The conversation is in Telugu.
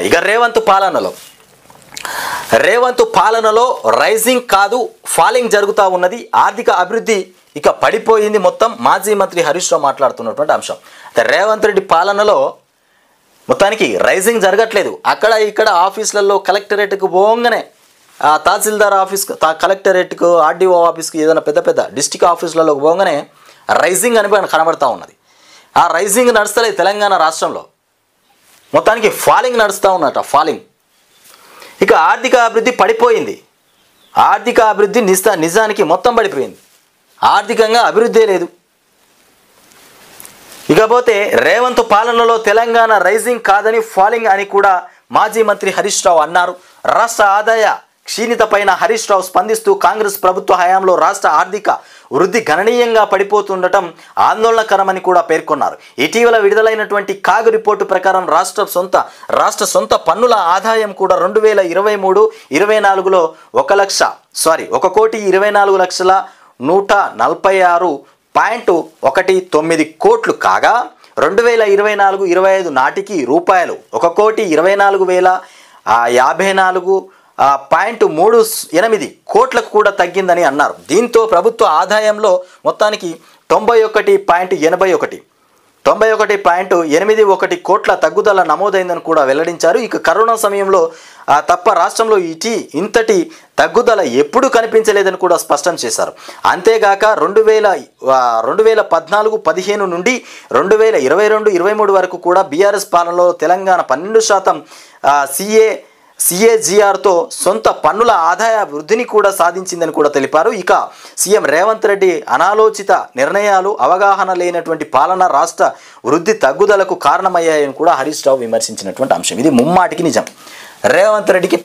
ఇక రేవంత్ పాలనలో రైజింగ్ కాదు ఫాలింగ్ జరుగుతూ ఉన్నది. ఆర్థిక అభివృద్ధి ఇక పడిపోయింది మొత్తం. మాజీ మంత్రి హరీష్ రావు మాట్లాడుతున్నటువంటి అంశం. రేవంత్ రెడ్డి పాలనలో మొత్తానికి రైజింగ్ జరగట్లేదు. అక్కడ ఇక్కడ ఆఫీసులలో కలెక్టరేట్కు పోగానే తహసీల్దార్ ఆఫీస్కు కలెక్టరేట్కు ఆర్డీఓ ఆఫీస్కి ఏదైనా పెద్ద డిస్టిక్ ఆఫీసులలో పోగానే రైజింగ్ అని కనబడతా ఉన్నది. ఆ రైజింగ్ నడుస్తలేదు తెలంగాణ రాష్ట్రంలో. మొత్తానికి ఫాలింగ్ నడుస్తూ ఉన్నట ఫాలింగ్. ఇక ఆర్థిక అభివృద్ధి పడిపోయింది. ఆర్థిక అభివృద్ధి నిజానికి మొత్తం పడిపోయింది. ఆర్థికంగా అభివృద్ధి లేదు. ఇకపోతే రేవంత్ పాలనలో తెలంగాణ రైజింగ్ కాదని ఫాలింగ్ అని కూడా మాజీ మంత్రి హరీష్ రావు అన్నారు. రాష్ట్ర ఆదాయ క్షీణత పైన హరీష్ రావు స్పందిస్తూ కాంగ్రెస్ ప్రభుత్వ హయాంలో రాష్ట్ర ఆర్థిక వృద్ధి గణనీయంగా పడిపోతుండటం ఆందోళనకరమని కూడా పేర్కొన్నారు. ఇటీవల విడుదలైనటువంటి కాగ్ రిపోర్టు ప్రకారం రాష్ట్ర సొంత పన్నుల ఆదాయం కూడా 2023-24లో 1,146,146.19 కోట్లు కాగా 2024-25 నాటికి రూపాయలు 1,54,054.38 కోట్లకు కూడా తగ్గిందని అన్నారు. దీంతో ప్రభుత్వ ఆదాయంలో మొత్తానికి 91.81 కోట్ల తగ్గుదల నమోదైందని కూడా వెల్లడించారు. ఇక కరోనా సమయంలో తప్ప రాష్ట్రంలో ఇంతటి తగ్గుదల ఎప్పుడూ కనిపించలేదని కూడా స్పష్టం చేశారు. అంతేగాక 2014-15 నుండి 2022-23 వరకు కూడా బీఆర్ఎస్ పాలనలో తెలంగాణ 12% CAGRతో సొంత పన్నుల ఆదాయ వృద్ధిని కూడా సాధించిందని కూడా తెలిపారు. ఇక సీఎం రేవంత్ రెడ్డి అనాలోచిత నిర్ణయాలు, అవగాహన లేనటువంటి పాలన రాష్ట్ర వృద్ధి తగ్గుదలకు కారణమయ్యాయని కూడా హరీష్ రావు విమర్శించినటువంటి అంశం. ఇది ముమ్మాటికి నిజం. రేవంత్ రెడ్డికి